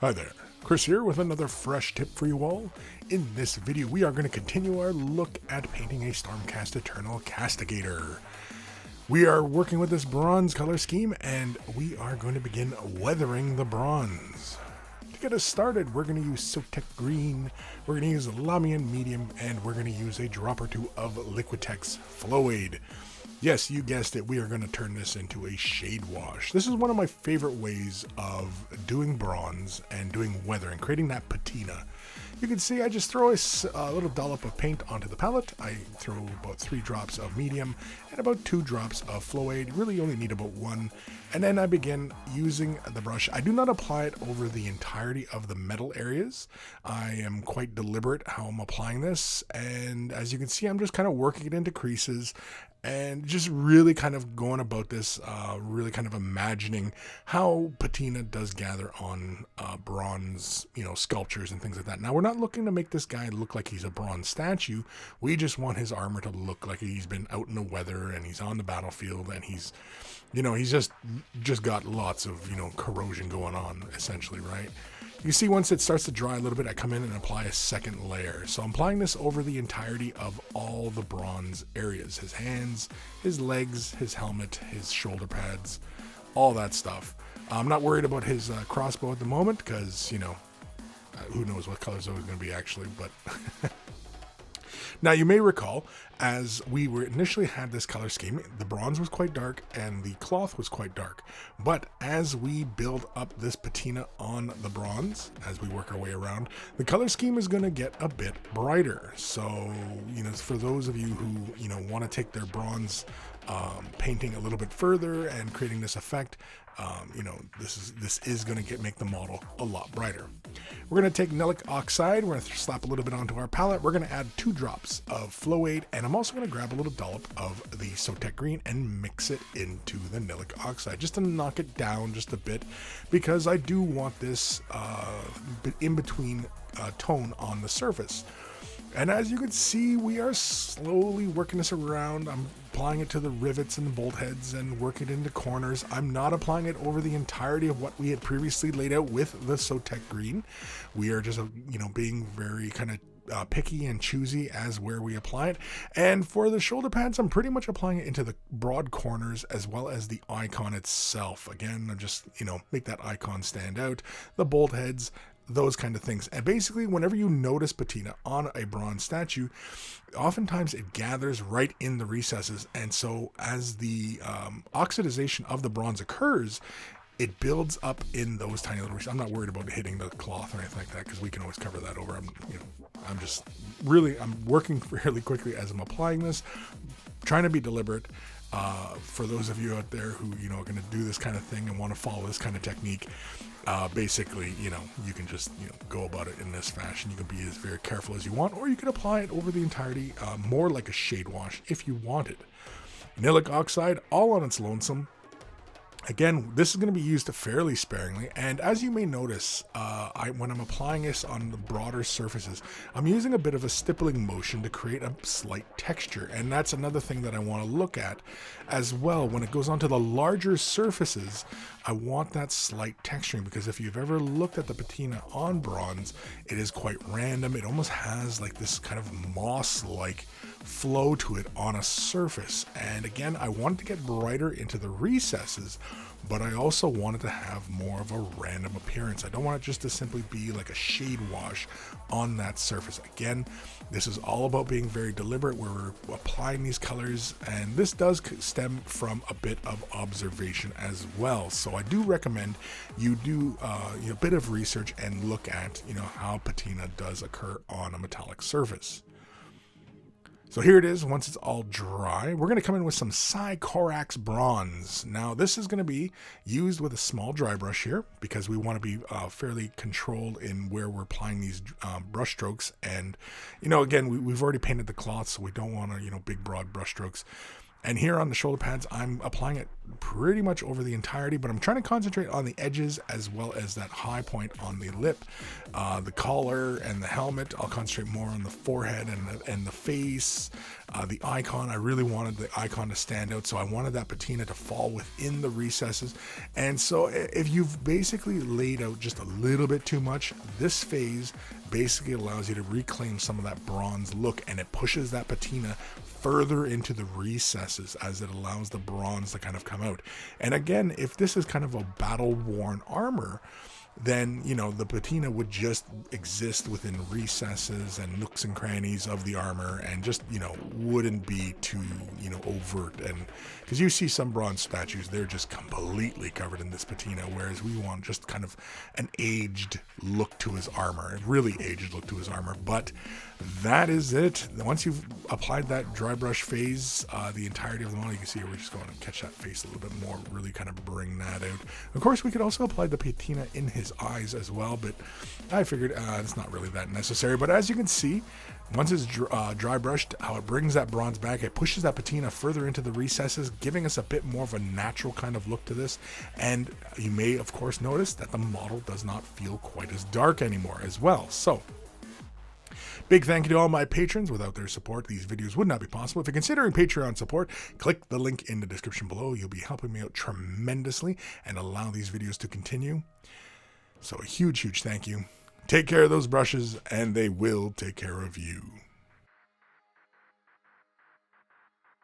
Hi there, Chris here with another fresh tip for you all. In this video, we are going to continue our look at painting a Stormcast Eternal Castigator. We are working with this bronze color scheme, and we are going to begin weathering the bronze. To get us started, we're going to use Sotek Green, we're going to use Lamian Medium, and we're going to use a drop or two of Liquitex Flowade. Yes, you guessed it, we are going to turn this into a shade wash. This is one of my favorite ways of doing bronze and doing weathering, creating that patina. You can see I just throw a little dollop of paint onto the palette. I throw about 3 drops of medium and about 2 drops of Flowade. Really only need about 1. And then I begin using the brush. I do not apply it over the entirety of the metal areas. I am quite deliberate how I'm applying this. And as you can see, I'm just kind of working it into creases and just really kind of going about this, really kind of imagining how patina does gather on bronze, sculptures and things like that. Now, we're not looking to make this guy look like he's a bronze statue. We just want his armor to look like he's been out in the weather and he's on the battlefield and he's just got lots of, corrosion going on, essentially, right? You see, once it starts to dry a little bit, I come in and apply a second layer. So I'm applying this over the entirety of all the bronze areas. His hands, his legs, his helmet, his shoulder pads, all that stuff. I'm not worried about his crossbow at the moment because, who knows what colors those are going to be actually, but... Now, you may recall, as we initially had this color scheme, the bronze was quite dark and the cloth was quite dark. But as we build up this patina on the bronze, as we work our way around, the color scheme is going to get a bit brighter. So, for those of you who, want to take their bronze painting a little bit further and creating this effect, this is going to make the model a lot brighter. We're going to take Nelic Oxide, we're going to slap a little bit onto our palette, we're going to add 2 drops of Flowade, and I'm also going to grab a little dollop of the Sotek Green and mix it into the Nelic Oxide, just to knock it down just a bit, because I do want this in between tone on the surface. And as you can see, we are slowly working this around. I'm applying it to the rivets and the bolt heads and working it into corners. I'm not applying it over the entirety of what we had previously laid out with the Sotek Green. We are just, being very kind of picky and choosy as where we apply it. And for the shoulder pads, I'm pretty much applying it into the broad corners as well as the icon itself. Again, I'm just, make that icon stand out. The bolt heads, those kind of things. And basically, whenever you notice patina on a bronze statue, oftentimes it gathers right in the recesses. And so as the oxidization of the bronze occurs, it builds up in those tiny little recesses. I'm not worried about hitting the cloth or anything like that because we can always cover that over. I'm working fairly quickly as I'm applying this, trying to be deliberate. For those of you out there who, are going to do this kind of thing and want to follow this kind of technique, basically, you can just, go about it in this fashion. You can be as very careful as you want, or you can apply it over the entirety, more like a shade wash if you wanted. Nelic Oxide, all on its lonesome. Again, this is going to be used fairly sparingly, and as you may notice, when I'm applying this on the broader surfaces, I'm using a bit of a stippling motion to create a slight texture, and that's another thing that I want to look at as well. When it goes onto the larger surfaces, I want that slight texturing, because if you've ever looked at the patina on bronze, it is quite random. It almost has like this kind of moss-like flow to it on a surface, and again, I want to get brighter into the recesses, but I also want it to have more of a random appearance. I don't want it just to simply be like a shade wash on that surface. Again, this is all about being very deliberate where we're applying these colors, and this does stem from a bit of observation as well. So I do recommend you do a bit of research and look at how patina does occur on a metallic surface. So here it is, once it's all dry, we're going to come in with some Corax Bronze. Now this is going to be used with a small dry brush here because we want to be fairly controlled in where we're applying these brush strokes. And, again, we've already painted the cloth, so we don't want to, big broad brush strokes. And here on the shoulder pads, I'm applying it pretty much over the entirety, but I'm trying to concentrate on the edges as well as that high point on the lip, the collar and the helmet. I'll concentrate more on the forehead and the face, the icon. I really wanted the icon to stand out, so I wanted that patina to fall within the recesses. And so if you've basically laid out just a little bit too much, this phase basically allows you to reclaim some of that bronze look, and it pushes that patina further into the recesses as it allows the bronze to kind of come out. And again, if this is kind of a battle-worn armor, then, you know, the patina would just exist within recesses and nooks and crannies of the armor, and just, you know, wouldn't be too, you know, overt. And because you see some bronze statues, they're just completely covered in this patina, whereas we want just kind of an aged look to his armor, a really aged look to his armor. But that is it. Once you've applied that dry brush phase, the entirety of the model, you can see here, we're just going to catch that face a little bit more, really kind of bring that out. Of course, we could also apply the patina in his eyes as well, but I figured it's not really that necessary. But as you can see, once it's dry brushed, how it brings that bronze back, it pushes that patina further into the recesses, giving us a bit more of a natural kind of look to this. And you may, of course, notice that the model does not feel quite as dark anymore as well. So big thank you to all my patrons. Without their support, these videos would not be possible. If you're considering Patreon support, click the link in the description below. You'll be helping me out tremendously and allow these videos to continue. So a huge, huge thank you. Take care of those brushes, and they will take care of you.